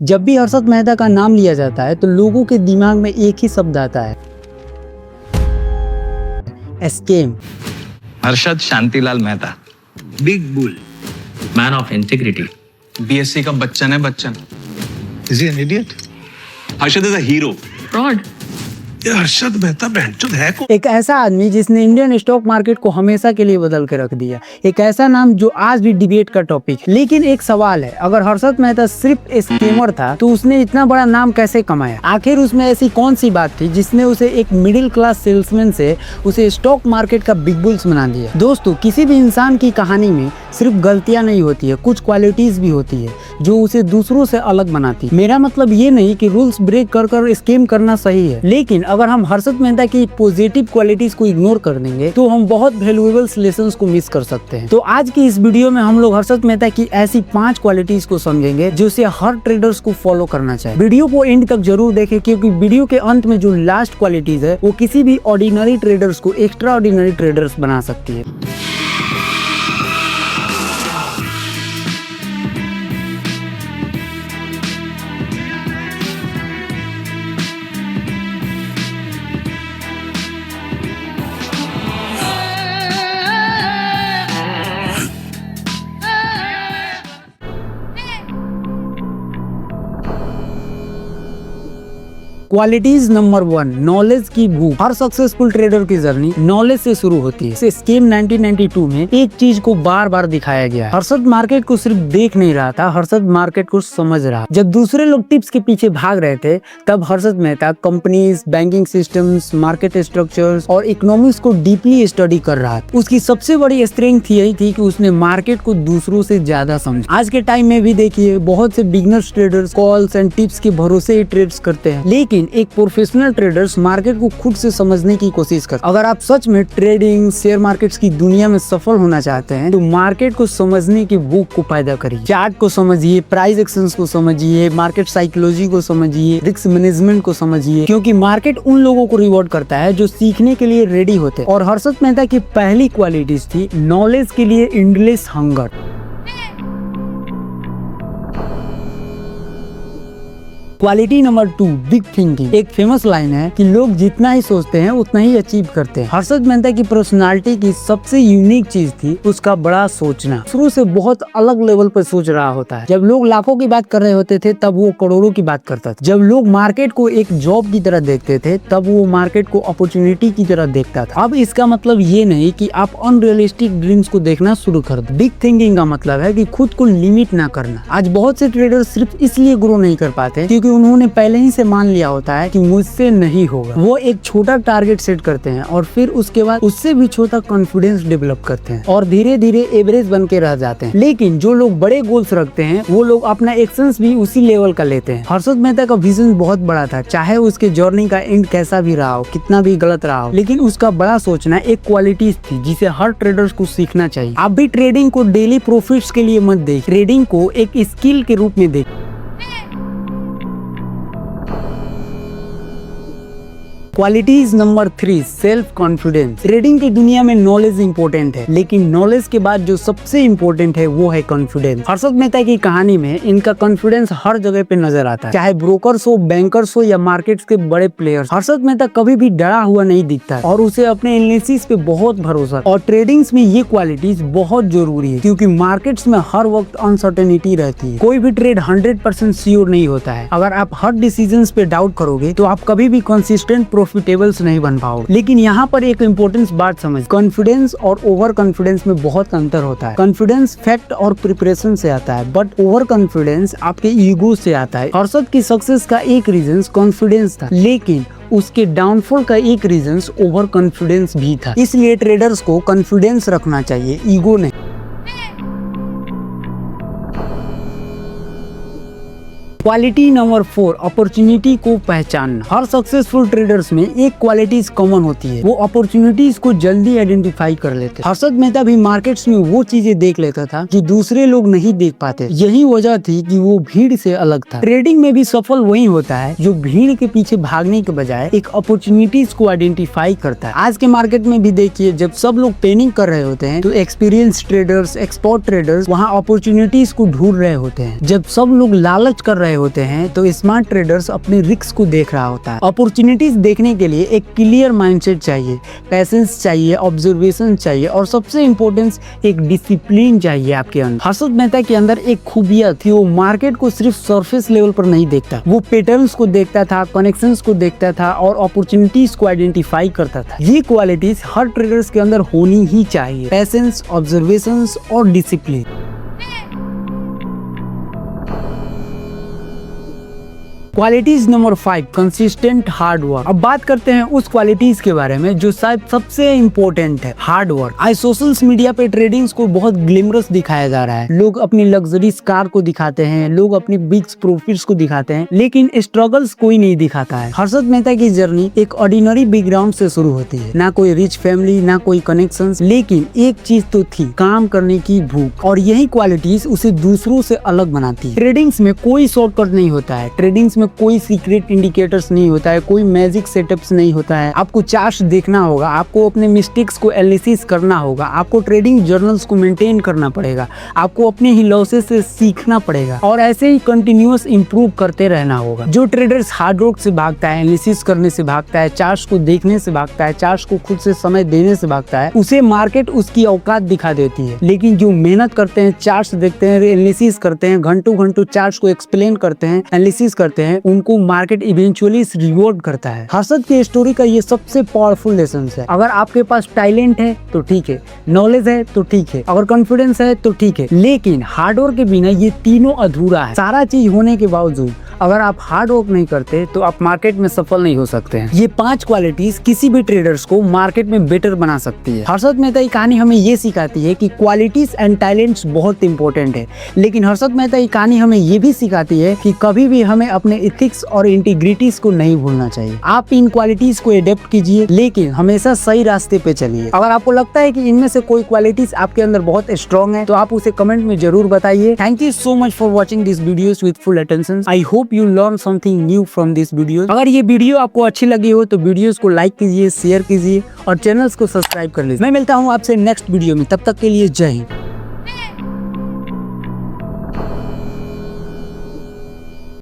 जब भी हर्षद मेहता का नाम लिया जाता है तो लोगों के दिमाग में एक ही शब्द आता है, scam. Harshad Shantilal Mehta, big bull, man of integrity. BSc का बच्चन है Bachchan. Is he an idiot? Harshad is a hero. Fraud. ये हर्षद मेहता बैंचोद है कौन? एक ऐसा आदमी जिसने इंडियन स्टॉक मार्केट को हमेशा के लिए बदल के रख दिया। एक ऐसा नाम जो आज भी डिबेट का टॉपिक है। लेकिन एक सवाल है, अगर हर्षद मेहता सिर्फ स्कैमर था तो उसने इतना बड़ा नाम कैसे कमाया? आखिर उसमें ऐसी कौन सी बात थी जिसने उसे एक मिडिल क्लास सेल्समैन से उसे स्टॉक मार्केट का बिग बुल्स बना दिया? दोस्तों, किसी भी इंसान की कहानी में सिर्फ गलतियां नहीं होती है, कुछ क्वालिटीज भी होती है जो उसे दूसरों से अलग बनाती है। मेरा मतलब ये नहीं कि रूल्स ब्रेक कर कर स्कैम करना सही है, लेकिन अगर हम हर्षद मेहता की पॉजिटिव क्वालिटीज को इग्नोर कर देंगे तो हम बहुत वैल्यूएबल लेसन्स को मिस कर सकते हैं। तो आज की इस वीडियो में हम लोग हर्षद मेहता की ऐसी 5 क्वालिटीज को समझेंगे जो से हर ट्रेडर्स को फॉलो करना चाहिए। वीडियो को एंड तक जरूर देखें, क्योंकि वीडियो के अंत में जो लास्ट क्वालिटीज है वो किसी भी ऑर्डिनरी ट्रेडर्स को एक्स्ट्रा ऑर्डिनरी ट्रेडर्स बना सकती है। क्वालिटीज नंबर 1, नॉलेज की भूख। हर सक्सेसफुल ट्रेडर की जर्नी नॉलेज से शुरू होती है। स्कीम 1992 में एक चीज को बार बार दिखाया गया। हर्षद मार्केट को सिर्फ देख नहीं रहा था, हर्षद मार्केट को समझ रहा। जब दूसरे लोग टिप्स के पीछे भाग रहे थे, तब Harshad Mehta companies, banking systems, market structures और इकोनॉमिक्स को डीपली स्टडी कर रहा था। उसकी सबसे बड़ी स्ट्रेंथ यही थी कि उसने मार्केट को दूसरों से ज्यादा समझा। आज के टाइम में भी देखिए, बहुत से beginners traders calls and tips के भरोसे ही ट्रेड्स करते हैं, लेकिन एक प्रोफेशनल ट्रेडर्स मार्केट को खुद से समझने की कोशिश करते हैं। अगर आप सच में ट्रेडिंग, शेयर मार्केट्स की दुनिया में सफल होना चाहते हैं तो मार्केट को समझने की भूख को पैदा करिए। चार्ट को समझिए, प्राइस एक्शंस को समझिए, मार्केट साइकोलॉजी को समझिए, रिस्क मैनेजमेंट को समझिए, क्योंकि मार्केट उन लोगों को रिवॉर्ड करता है जो सीखने के लिए रेडी होते हैं। और हर्षद मेहता की पहली क्वालिटीज थी नॉलेज के लिए endless hunger. Quality number 2, big thinking. एक फेमस लाइन है कि लोग जितना ही सोचते हैं उतना ही अचीव करते हैं। हर्षद मेहता की पर्सनालिटी की सबसे यूनिक चीज थी उसका बड़ा सोचना। शुरू से बहुत अलग लेवल पर सोच रहा होता है। जब लोग लाखों की बात कर रहे होते थे तब वो करोड़ों की बात करता था। जब लोग मार्केट को एक जॉब की तरह देखते थे तब वो मार्केट को अपॉर्चुनिटी की तरह देखता था। अब इसका मतलब ये नहीं कि आप अनरियलिस्टिक ड्रीम्स को देखना शुरू कर दो। बिग थिंकिंग का मतलब है कि खुद को लिमिट ना करना। आज बहुत से ट्रेडर सिर्फ इसलिए ग्रो नहीं कर पाते क्योंकि उन्होंने पहले ही से मान लिया होता है कि मुझसे नहीं होगा। वो एक छोटा टारगेट सेट करते हैं और फिर उसके बाद उससे भी छोटा कॉन्फिडेंस डेवलप करते हैं और धीरे धीरे एवरेज बन के रह जाते हैं। लेकिन जो लोग बड़े गोल्स रखते हैं वो लोग अपना एक्शंस भी उसी लेवल का लेते हैं। हर्षद मेहता का विजन बहुत बड़ा था, चाहे उसके जर्नी का एंड कैसा भी रहा हो, कितना भी गलत रहा हो, लेकिन उसका बड़ा सोचना एक क्वालिटी थी जिसे हर ट्रेडर्स को सीखना चाहिए। आप भी ट्रेडिंग को डेली प्रॉफिट्स के लिए मत देख, ट्रेडिंग को एक स्किल के रूप में देख। Qualities number 3, self confidence. Trading की दुनिया में नॉलेज इंपॉर्टेंट है, लेकिन नॉलेज के बाद जो सबसे इंपॉर्टेंट है वो है कॉन्फिडेंस। हर्षद मेहता की कहानी में इनका कॉन्फिडेंस हर जगह पे नजर आता है, चाहे ब्रोकर्स हो, बैंकर्स हो या मार्केट्स के बड़े प्लेयर्स। हर्षद मेहता कभी भी डरा हुआ नहीं दिखता है और उसे अपने एनालिसिस पे बहुत भरोसा। और ट्रेडिंग्स में ये क्वालिटीज बहुत जरूरी है क्योंकि मार्केट्स में हर वक्त अनसर्टेनिटी रहती है। कोई भी ट्रेड 100% श्योर नहीं होता है। अगर आप हर डिसीजन पे डाउट करोगे तो आप कभी भी कंसिस्टेंट प्रॉफिटेबल्स नहीं बन पाओगे। लेकिन यहाँ पर एक इम्पोर्टेंट बात समझ, कॉन्फिडेंस और ओवर कॉन्फिडेंस में बहुत अंतर होता है। कॉन्फिडेंस फैक्ट और प्रिपरेशन से आता है, बट ओवर कॉन्फिडेंस आपके ईगो से आता है। हर्षद की सक्सेस का एक रीजन कॉन्फिडेंस था, लेकिन उसके डाउनफॉल का एक रीजन ओवर कॉन्फिडेंस भी था। इसलिए ट्रेडर्स को कॉन्फिडेंस रखना चाहिए, ईगो नहीं। क्वालिटी नंबर 4, अपॉर्चुनिटी को पहचानना। हर सक्सेसफुल ट्रेडर्स में एक क्वालिटीज कॉमन होती है, वो अपॉर्चुनिटीज को जल्दी आइडेंटिफाई कर लेते हैं। हर्षद मेहता भी मार्केट्स में वो चीजें देख लेता था जो दूसरे लोग नहीं देख पाते। यही वजह थी कि वो भीड़ से अलग था। ट्रेडिंग में भी सफल वही होता है जो भीड़ के पीछे भागने के बजाय एक अपॉर्चुनिटीज को आइडेंटिफाई करता है। आज के मार्केट में भी देखिए, जब सब लोग पेनिंग कर रहे होते हैं तो एक्सपीरियंस ट्रेडर्स, एक्सपर्ट ट्रेडर्स वहाँ अपॉर्चुनिटीज को ढूंढ रहे होते हैं। जब सब लोग लालच कर रहे रहे होते हैं तो स्मार्ट ट्रेडर्स अपने रिस्क को देख रहा होता है। अपॉर्चुनिटीज देखने के लिए एक क्लियर माइंडसेट चाहिए, पैसेंस चाहिए, ऑब्जर्वेशन चाहिए और सबसे इम्पोर्टेंस एक डिसिप्लिन चाहिए आपके अंदर। हर्षद मेहता के अंदर एक खूबियां थी, वो मार्केट को सिर्फ सरफेस लेवल पर नहीं देखता, वो पैटर्न्स को देखता था, कनेक्शंस को देखता था और अपॉर्चुनिटीज को आइडेंटिफाई करता था। ये क्वालिटीज हर ट्रेडर्स के अंदर होनी ही चाहिए, पैसेंस, ऑब्जर्वेशंस और discipline. Qualities number 5, consistent hard work. अब बात करते हैं उस क्वालिटीज के बारे में जो शायद सबसे इम्पोर्टेंट है, हार्ड वर्क। आज सोशल मीडिया पे ट्रेडिंग्स को बहुत ग्लिमरस दिखाया जा रहा है, लोग अपनी लग्जरीज कार को दिखाते हैं, लोग अपनी बिग प्रॉफिट्स को दिखाते हैं, लेकिन स्ट्रगल्स कोई नहीं दिखाता है। हर्षद मेहता की जर्नी एक ऑर्डिनरी बैकग्राउंड से शुरू होती है, ना कोई रिच फैमिली, ना कोई कनेक्शंस, लेकिन एक चीज तो थी, काम करने की भूख, और यही क्वालिटीज उसे दूसरों से अलग बनाती है। ट्रेडिंग्स में कोई शॉर्टकट नहीं होता है, ट्रेडिंग्स में कोई सीक्रेट इंडिकेटर्स नहीं होता है, कोई मैजिक सेटअप्स नहीं होता है। आपको चार्ट देखना होगा, आपको अपने मिस्टेक्स को एनालिसिस करना होगा, आपको ट्रेडिंग जर्नल्स को मेंटेन करना पड़ेगा, आपको अपने ही लॉसेस से सीखना पड़ेगा और ऐसे ही कंटिन्यूअस इंप्रूव करते रहना होगा। जो ट्रेडर्स हार्ड वर्क से भागता है, एनालिसिस करने से भागता है, चार्ट्स को देखने से भागता है, चार्ट्स को खुद से समय देने से भागता है, उसे मार्केट उसकी औकात दिखा देती है। लेकिन जो मेहनत करते हैं, चार्ट्स देखते हैं, एनालिसिस करते हैं, घंटों घंटों चार्ट्स को एक्सप्लेन करते हैं, एनालिसिस करते हैं, उनको मार्केट इवेंचुअली रिवॉर्ड करता है। हर्षद की स्टोरी का ये सबसे पावरफुल लेसन है। अगर आपके पास टैलेंट है तो ठीक है, नॉलेज है तो ठीक है, अगर कॉन्फिडेंस है तो ठीक है, लेकिन हार्डवर्क के बिना ये तीनों अधूरा है। सारा चीज होने के बावजूद अगर आप हार्ड वर्क नहीं करते तो आप मार्केट में सफल नहीं हो सकते हैं। ये 5 क्वालिटीज किसी भी ट्रेडर्स को मार्केट में बेटर बना सकती है। हर्षद मेहता की कहानी हमें ये सिखाती है कि क्वालिटीज एंड टैलेंट्स बहुत इंपॉर्टेंट है, लेकिन हर्षद मेहता की कहानी हमें ये भी सिखाती है कि कभी भी हमें अपने इथिक्स और इंटीग्रिटीज को नहीं भूलना चाहिए। आप इन क्वालिटीज को एडेप्ट कीजिए, लेकिन हमेशा सही रास्ते पे चलिए। अगर आपको लगता है कि इनमें से कोई क्वालिटीज आपके अंदर बहुत स्ट्रॉन्ग है तो आप उसे कमेंट में जरूर बताइए। Thank you so much for watching this videos with full attention. I hope you learn something new from this video। अगर ये वीडियो आपको अच्छी लगी हो तो वीडियोस को लाइक कीजिए, शेयर कीजिए और चैनल्स को सब्सक्राइब कर लीजिए। मैं मिलता हूँ आपसे नेक्स्ट वीडियो में, तब तक के लिए जय हिंद।